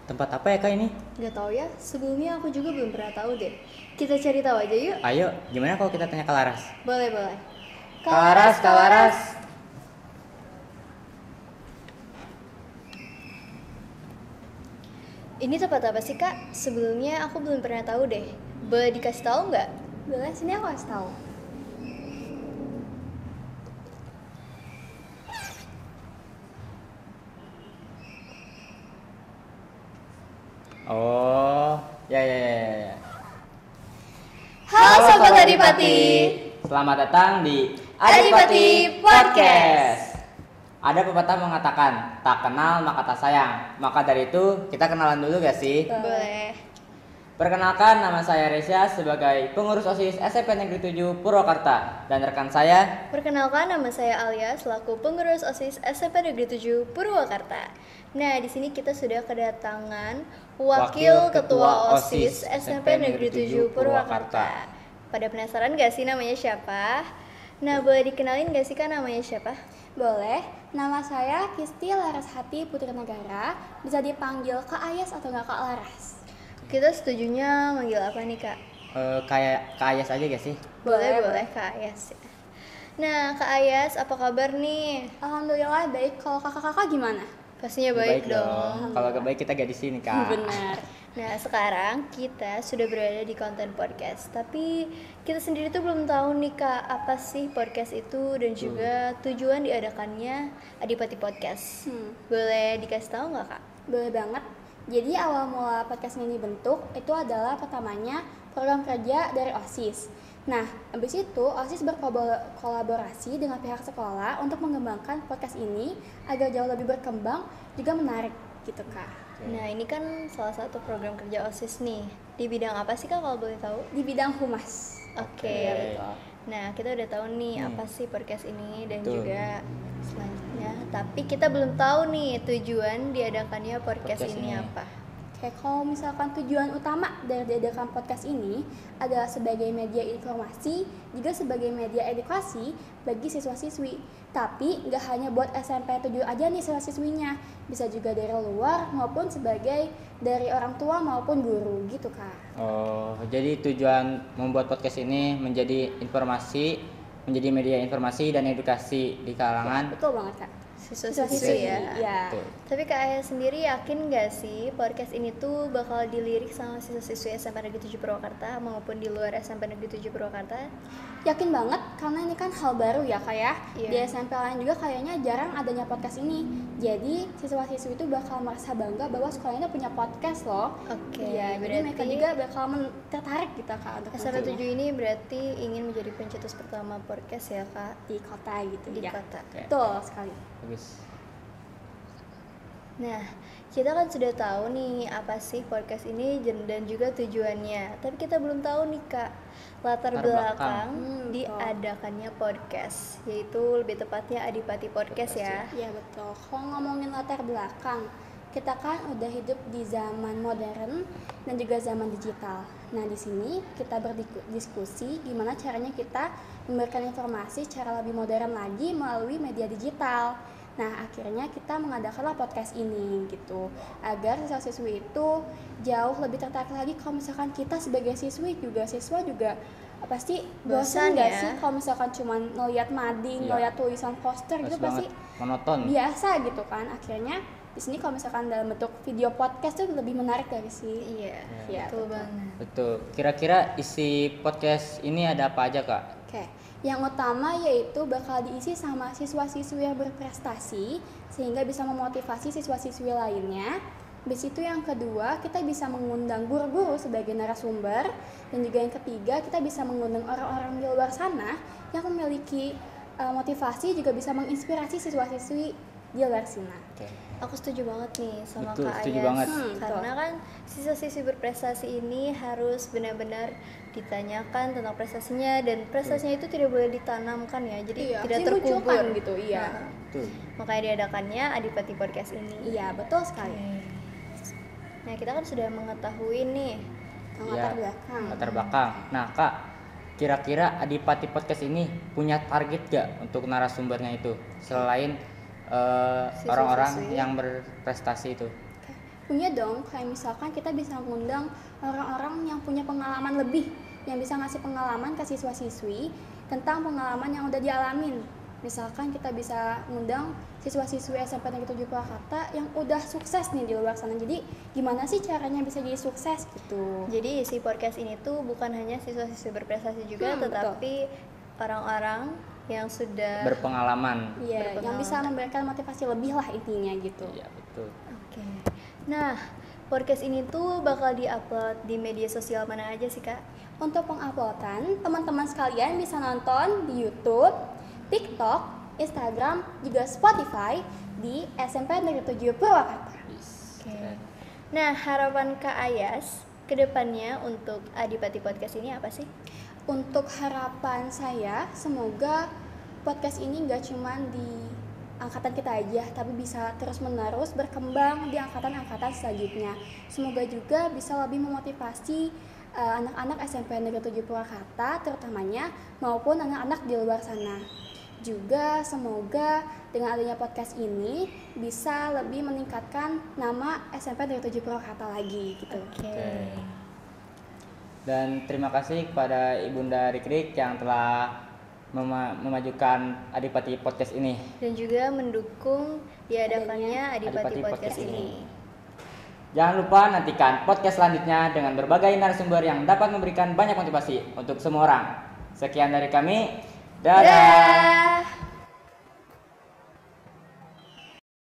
Tempat apa ya Kak ini? Gak tahu ya, sebelumnya aku juga belum pernah tahu deh. Kita cari tahu aja yuk. Ayo, gimana kalau kita tanya ke Laras? Boleh, boleh. Kak Laras, Kak Laras. Ini tempat apa sih kak? Sebelumnya aku belum pernah tahu deh. Boleh dikasih tahu nggak? Boleh, sini aku kasih tahu. Oh, ya. Halo Sobat Adipati. Selamat datang di Adipati Podcast. Ada pepatah mengatakan, tak kenal maka tak sayang. Maka dari itu, kita kenalan dulu gak sih? Boleh. Perkenalkan, nama saya Resya sebagai pengurus OSIS SMP Negeri 7 Purwakarta. Dan rekan saya, Perkenalkan, nama saya Alia selaku pengurus OSIS SMP Negeri 7 Purwakarta. Nah, di sini kita sudah kedatangan Wakil Ketua OSIS SMP Negeri 7 Purwakarta. Pada penasaran gak sih namanya siapa? Nah, boleh dikenalin gak sih kan namanya siapa? Boleh, nama saya Kisti Laras Hati Putri Negara. Bisa dipanggil Kak Ayas atau nggak Kak Laras? Kita setujunya manggil apa nih kak? kayak Kak Ayas aja gak sih? Boleh Kak Ayas. Nah, Kak Ayas, apa kabar nih? Alhamdulillah baik. Kalau kakak-kakak gimana? Pastinya baik dong. Kalau gak baik kita gak di sini Kak. Benar. Nah, sekarang kita sudah berada di konten podcast. Tapi kita sendiri tuh belum tahu nih Kak, apa sih podcast itu dan juga tujuan diadakannya Adipati Podcast. Boleh dikasih tahu nggak Kak? Boleh banget. Jadi awal mula podcast ini dibentuk itu adalah pertamanya program kerja dari OSIS. Nah, habis itu OSIS berkolaborasi dengan pihak sekolah untuk mengembangkan podcast ini agar jauh lebih berkembang juga menarik gitu Kak. Nah, ini kan salah satu program kerja OSIS nih. Di bidang apa sih Kak kalau boleh tahu? Di bidang humas. Oke. Iya, betul. Nah, kita udah tahu nih apa sih podcast ini dan Betul. juga selanjutnya. Tapi kita belum tahu nih tujuan diadakannya podcast Podcast ini ini. apa. Oke, kalau misalkan tujuan utama dari diadakan podcast ini adalah sebagai media informasi, juga sebagai media edukasi bagi siswa-siswi. Tapi nggak hanya buat SMP 7 aja nih siswa-siswinya, bisa juga dari luar maupun sebagai dari orang tua maupun guru gitu Kak. Oh, jadi tujuan membuat podcast ini menjadi media informasi dan edukasi di kalangan. Betul banget Kak. Siswa-siswi ya. Iya. Betul. Tapi Kak Ayah sendiri yakin nggak sih podcast ini tuh bakal dilirik sama siswa-siswi SMP Negeri 7 Purwakarta maupun di luar SMP Negeri 7 Purwakarta? Yakin banget karena ini kan hal baru ya Kak ya. Iya. Di SMP lain juga kayaknya jarang adanya podcast ini. Jadi siswa-siswi itu bakal merasa bangga bahwa sekolahnya punya podcast loh. Oke, Iya, jadi mereka juga bakal tertarik gitu Kak untuk SMP 7 mencoba ini berarti ingin menjadi pencetus pertama podcast ya Kak di kota gitu di ya. kota. Oke, Betul sekali. bagus. Nah, kita kan sudah tahu nih apa sih podcast ini dan juga tujuannya. Tapi kita belum tahu nih Kak, latar Latar belakang belakang. diadakannya podcast, yaitu lebih tepatnya Adipati Podcast ya. Iya betul. Kalau ngomongin latar belakang, kita kan udah hidup di zaman modern dan juga zaman digital. Nah, di sini kita berdiskusi gimana caranya kita memberikan informasi secara lebih modern lagi melalui media digital. Nah, akhirnya kita mengadakanlah podcast ini gitu, agar siswa-siswi itu jauh lebih tertarik lagi. Kalau misalkan kita sebagai siswa juga pasti Bosan bosan nggak ya? sih kalau misalkan cuma ngeliat mading, Iya. ngeliat tulisan poster gitu Pas pasti banget, monoton. biasa gitu kan. Akhirnya di sini kalau misalkan dalam bentuk video podcast tuh lebih menarik dari sih. Iya, Iya, betul betul. banget. Betul. Kira-kira isi podcast ini ada apa aja Kak? Oke, yang utama yaitu bakal diisi sama siswa-siswi yang berprestasi sehingga bisa memotivasi siswa-siswi lainnya. Habis itu yang kedua, kita bisa mengundang guru-guru sebagai narasumber. Dan juga yang ketiga, kita bisa mengundang orang-orang di luar sana yang memiliki motivasi juga bisa menginspirasi siswa-siswi di luar sana. Oke. Aku setuju banget nih sama Betul, Kak setuju Ayas. banget. Karena kan siswa-siswi berprestasi ini harus benar-benar ditanyakan tentang prestasinya dan prestasinya itu tidak boleh ditanamkan ya. Jadi tidak terkubur dimunculkan gitu, iya. Nah, Betul. makanya diadakannya Adipati Podcast ini. Iya, betul sekali. Nah, kita kan sudah mengetahui nih Latar Iya, belakang. latar belakang. Nah Kak, kira-kira Adipati Podcast ini punya target gak untuk narasumbernya itu selain orang-orang Siswa-siswi. yang berprestasi itu? Punya dong, kayak misalkan kita bisa mengundang orang-orang yang punya pengalaman lebih, yang bisa ngasih pengalaman ke siswa-siswi tentang pengalaman yang udah dialamin. Misalkan kita bisa ngundang siswa-siswi SMP Negeri 7 Purwakarta yang udah sukses nih di luar sana. Jadi gimana sih caranya bisa jadi sukses gitu. Jadi isi podcast ini tuh bukan hanya siswa-siswi berprestasi juga, tetapi orang-orang yang sudah Berpengalaman. Iya, yang bisa memberikan motivasi lebih lah intinya gitu. Iya, betul. Oke. Nah, podcast ini tuh bakal diupload di media sosial mana aja sih, Kak? Untuk penguploadan, teman-teman sekalian bisa nonton di YouTube, TikTok, Instagram, juga Spotify di SMP Negeri 7 Purwakarta. Oke. Nah, harapan Kak Ayas ke depannya untuk Adipati Podcast ini apa sih? Untuk harapan saya, semoga podcast ini nggak cuma di angkatan kita aja, tapi bisa terus-menerus berkembang di angkatan-angkatan selanjutnya. Semoga juga bisa lebih memotivasi anak-anak SMP Negeri 7 Purwakarta terutamanya, maupun anak-anak di luar sana. Juga semoga dengan adanya podcast ini bisa lebih meningkatkan nama SMP Negeri 7 Purwakarta lagi gitu. Oke. Dan terima kasih kepada Ibunda Rikrik yang telah memajukan Adipati Podcast ini. Dan juga mendukung diadakannya Adipati Podcast ini. Jangan lupa nantikan podcast selanjutnya dengan berbagai narasumber yang dapat memberikan banyak motivasi untuk semua orang. Sekian dari kami. Dadah. Dadah.